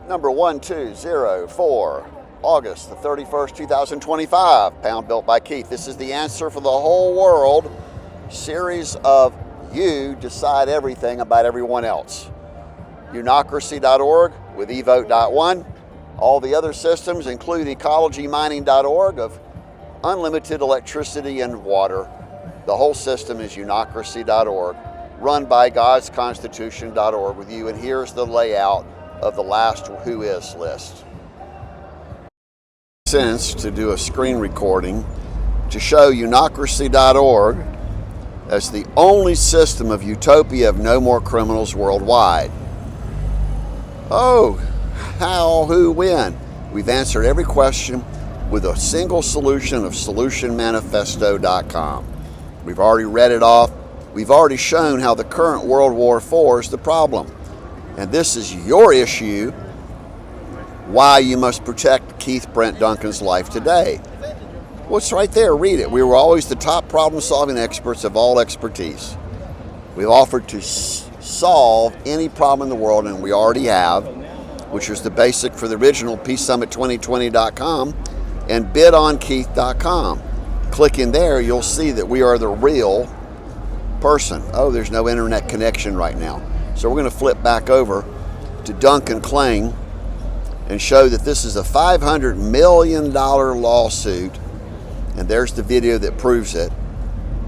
Number 1204, August the 31st, 2025, pound built by Keith. This is the answer for the whole world, series of you decide everything about everyone else. Unocracy.org with Evote.one. All the other systems include ecologymining.org of unlimited electricity and water. The whole system is Unocracy.org, run by GodsConstitution.org with you. And here's the layout of the last Who Is list. Sense to do a screen recording to show Unocracy.org as the only system of utopia of no more criminals worldwide. Oh, how, who, when? We've answered every question with a single solution of solutionmanifesto.com. We've already read it off. We've already shown how the current World War IV is the problem. And this is your issue, why you must protect Keith Brent Duncan's life today. Well, it's right there, read it. We were always the top problem-solving experts of all expertise. We've offered to solve any problem in the world, and we already have, which is the basic for the original PeaceSummit2020.com and bidonkeith.com. Click in there, you'll see that we are the real person. Oh, there's no internet connection right now. So we're going to flip back over to Duncan Kling and show that this is a $500 million lawsuit, and there's the video that proves it.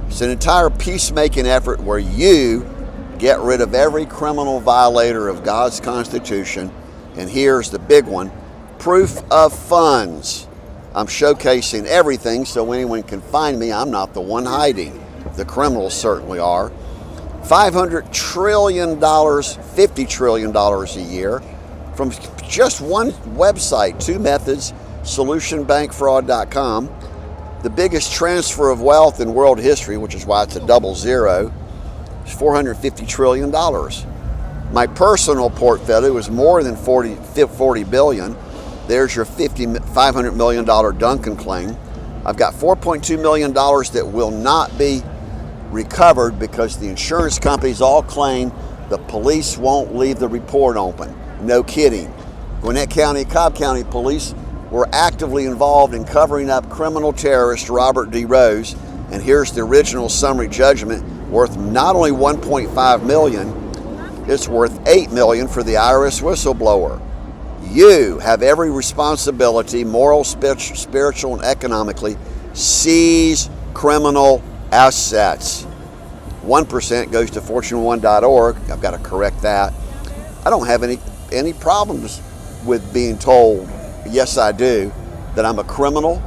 It's an entire peacemaking effort where you get rid of every criminal violator of God's Constitution. And here's the big one, proof of funds. I'm showcasing everything so anyone can find me. I'm not the one hiding. The criminals certainly are. $500 trillion, $50 trillion a year from just one website, two methods, solutionbankfraud.com. The biggest transfer of wealth in world history, which is why it's a double zero, is $450 trillion. My personal portfolio is more than 40 billion. There's your $500 million Duncan claim. I've got $4.2 million that will not be recovered because the insurance companies all claim the police won't leave the report open. No kidding. Gwinnett County, Cobb County police were actively involved in covering up criminal terrorist Robert D. Rose. And here's the original summary judgment worth not only $1.5 million, it's worth $8 million for the IRS whistleblower. You have every responsibility, moral, spiritual, and economically, seize criminal assets. 1% goes to fortune1.org. I've got to correct that. I don't have any problems with being told, yes I do, that I'm a criminal,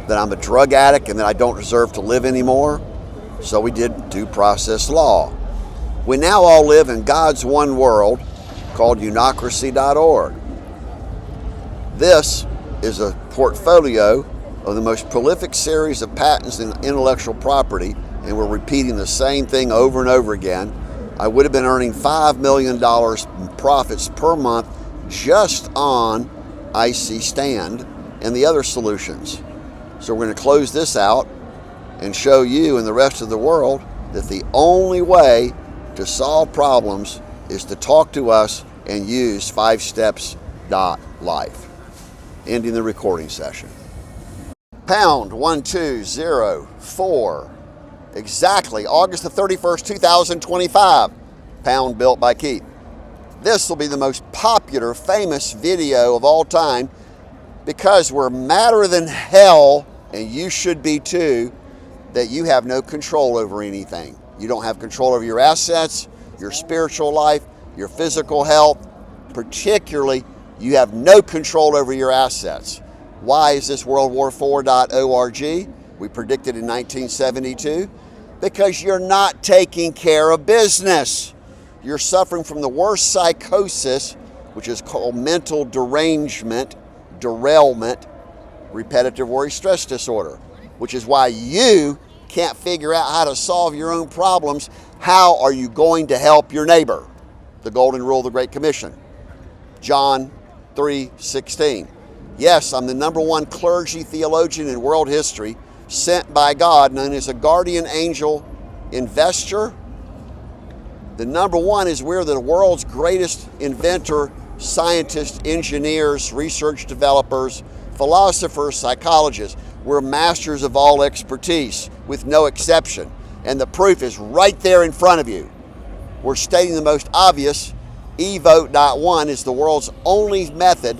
that I'm a drug addict, and that I don't deserve to live anymore. So we did due process law. We now all live in God's one world called Unocracy.org. This is a portfolio of the most prolific series of patents in intellectual property, and we're repeating the same thing over and over again. I would have been earning $5 million in profits per month just on IC Stand and the other solutions. So we're going to close this out and show you and the rest of the world that the only way to solve problems is to talk to us and use 5steps.life. Ending the recording session. Pound 1204, exactly August the 31st, 2025, pound built by Keith. This will be the most popular, famous video of all time because we're madder than hell, and you should be too, that you have no control over anything. You don't have control over your assets, your spiritual life, your physical health. Particularly, you have no control over your assets. Why is this WorldWar4.org? We predicted in 1972. Because you're not taking care of business. You're suffering from the worst psychosis, which is called mental derangement, derailment, repetitive worry stress disorder, which is why you can't figure out how to solve your own problems. How are you going to help your neighbor? The golden rule of the Great Commission. John 3:16. Yes, I'm the #1 clergy theologian in world history, sent by God, known as a guardian angel investor. The #1 is we're the world's greatest inventor scientists, engineers, research developers, philosophers, psychologists. We're masters of all expertise, with no exception. And the proof is right there in front of you. We're stating the most obvious. Evote.one is the world's only method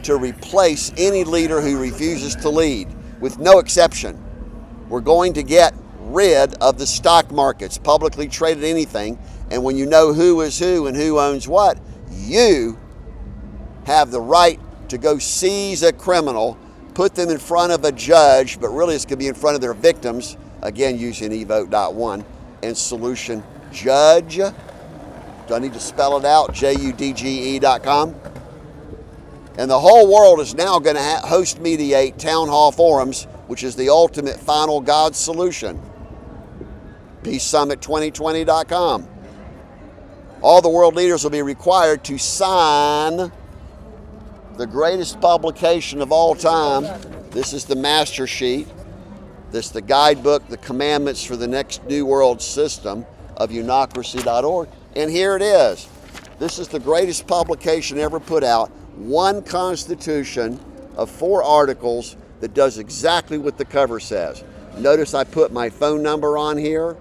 to replace any leader who refuses to lead, with no exception. We're going to get rid of the stock markets, publicly traded anything, and when you know who is who and who owns what, you have the right to go seize a criminal, put them in front of a judge, but really it's going to be in front of their victims, again using Evote.one, and solution judge. Do I need to spell it out? JUDGE.com. And the whole world is now going to host mediate town hall forums, which is the ultimate final God solution. PeaceSummit2020.com. All the world leaders will be required to sign the greatest publication of all time. This is the master sheet. This is the guidebook, the commandments for the next new world system of Unocracy.org. And here it is. This is the greatest publication ever put out. One constitution of 4 articles that does exactly what the cover says. Notice I put my phone number on here.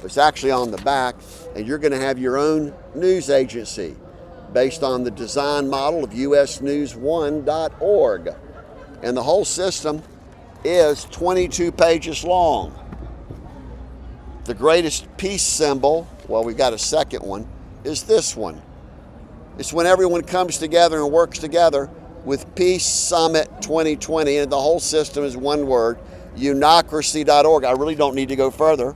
It's actually on the back. And you're going to have your own news agency based on the design model of usnews1.org. And the whole system is 22 pages long. The greatest peace symbol, well, we've got a second one, is this one. It's when everyone comes together and works together with Peace Summit 2020, and the whole system is one word, Unocracy.org. I really don't need to go further.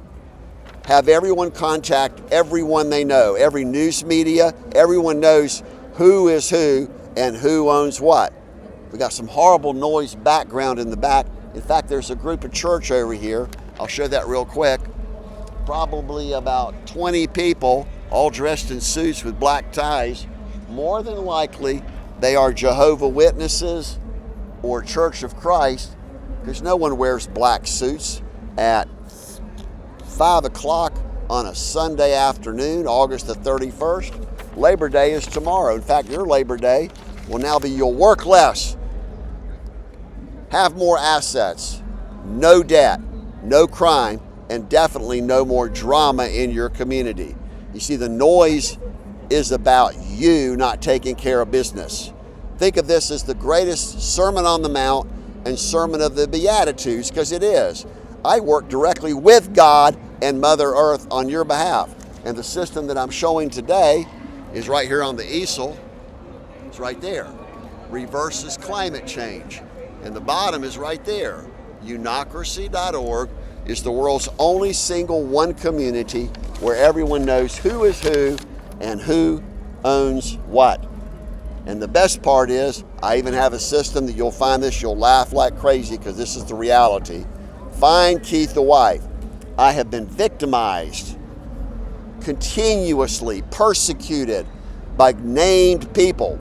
Have everyone contact everyone they know, every news media, everyone knows who is who and who owns what. We got some horrible noise background in the back. In fact, there's a group of church over here. I'll show that real quick. Probably about 20 people, all dressed in suits with black ties. More than likely, they are Jehovah's Witnesses or Church of Christ, because no one wears black suits at 5 o'clock on a Sunday afternoon, August the 31st. Labor Day is tomorrow. In fact, your Labor Day will now be you'll work less, have more assets, no debt, no crime, and definitely no more drama in your community. You see, the noise is about you not taking care of business. Think of this as the greatest Sermon on the Mount and Sermon of the Beatitudes, because it is. I work directly with God and Mother Earth on your behalf. And the system that I'm showing today is right here on the easel. It's right there. Reverses climate change. And the bottom is right there. Unocracy.org is the world's only single one community where everyone knows who is who and who owns what. And the best part is, I even have a system that you'll find this, you'll laugh like crazy because this is the reality. Find Keith the wife. I have been victimized, continuously persecuted by named people.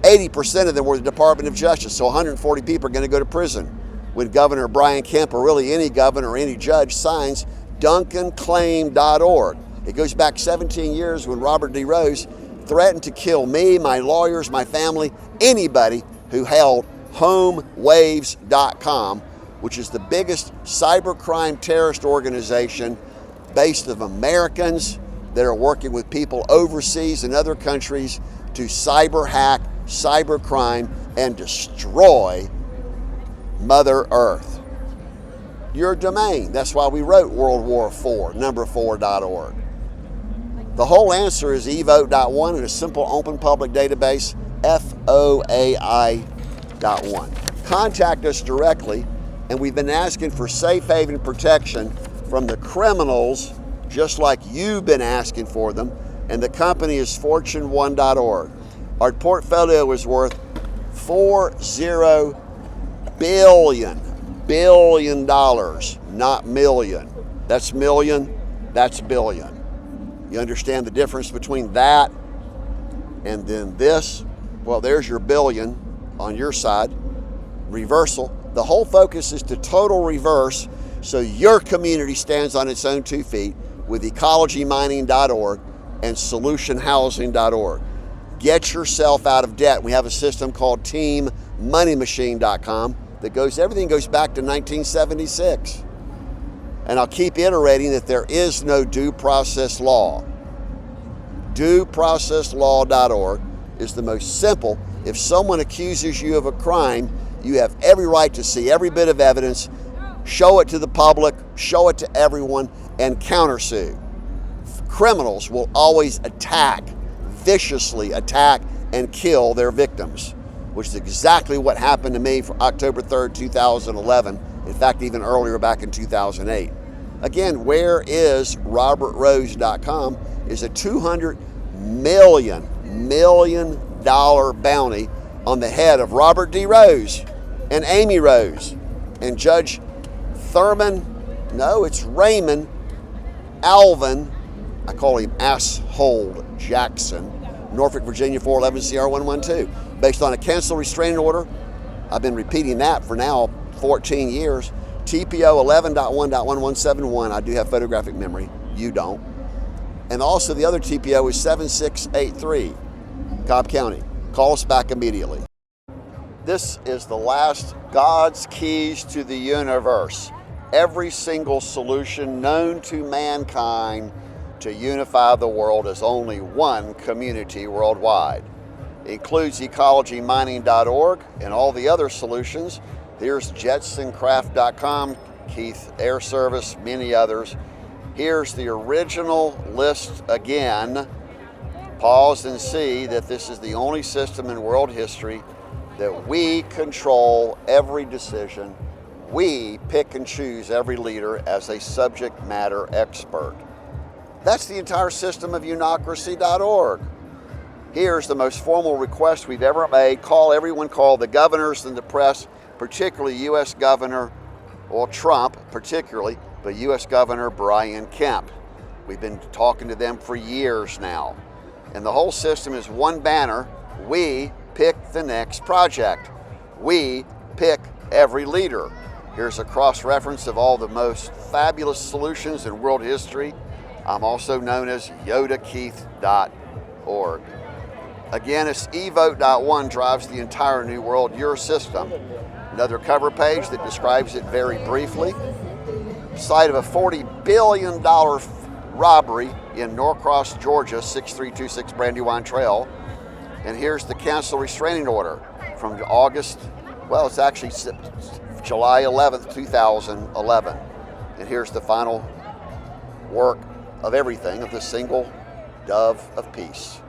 80% of them were the Department of Justice, so 140 people are going to go to prison when Governor Brian Kemp, or really any governor or any judge, signs DuncanClaim.org. It goes back 17 years when Robert D. Rose threatened to kill me, my lawyers, my family, anybody who held HomeWaves.com, which is the biggest cybercrime terrorist organization based of Americans that are working with people overseas in other countries to cyber hack, cybercrime, and destroy Mother Earth. Your domain. That's why we wrote World War IV, number4.org. The whole answer is Evote.one and a simple open public database, FOAI.one. Contact us directly, and we've been asking for safe haven protection from the criminals, just like you've been asking for them, and the company is Fortune1.org. Our portfolio is worth $40 billion, not million. That's million, that's billion. You understand the difference between that and then this? Well, there's your billion on your side. Reversal. The whole focus is to total reverse so your community stands on its own 2 feet with ecologymining.org and solutionhousing.org. Get yourself out of debt. We have a system called TeamMoneyMachine.com that everything goes back to 1976. And I'll keep iterating that there is no due process law. DueProcessLaw.org is the most simple. If someone accuses you of a crime, you have every right to see every bit of evidence, show it to the public, show it to everyone, and countersue. Criminals will always viciously attack and kill their victims, which is exactly what happened to me for October 3rd, 2011. In fact, even earlier back in 2008. Again, where is RobertRose.com is a $200 million bounty on the head of Robert D. Rose and Amy Rose and Judge Raymond Alvin, I call him Asshole Jackson, Norfolk, Virginia 411 CR 112, based on a cancel restraining order. I've been repeating that for now 14 years. TPO 11.1.1171. I do have photographic memory. You don't. And also the other TPO is 7683, Cobb County. Call us back immediately. This is the last God's keys to the universe. Every single solution known to mankind to unify the world is only one community worldwide. It includes ecologymining.org and all the other solutions. Here's jetsoncraft.com, Keith Air Service, many others. Here's the original list again. Pause and see that this is the only system in world history that we control every decision. We pick and choose every leader as a subject matter expert. That's the entire system of unocracy.org. Here's the most formal request we've ever made. Call the governors and the press, particularly U.S. Governor, Trump particularly, but U.S. Governor Brian Kemp. We've been talking to them for years now. And the whole system is one banner. We pick the next project. We pick every leader. Here's a cross-reference of all the most fabulous solutions in world history. I'm also known as YodaKeith.org. Again, it's Evote.one drives the entire new world, your system. Another cover page that describes it very briefly. Site of a $40 billion robbery in Norcross, Georgia, 6326 Brandywine Trail. And here's the cancel restraining order from it's actually July 11th, 2011. And here's the final work of everything of the single dove of peace.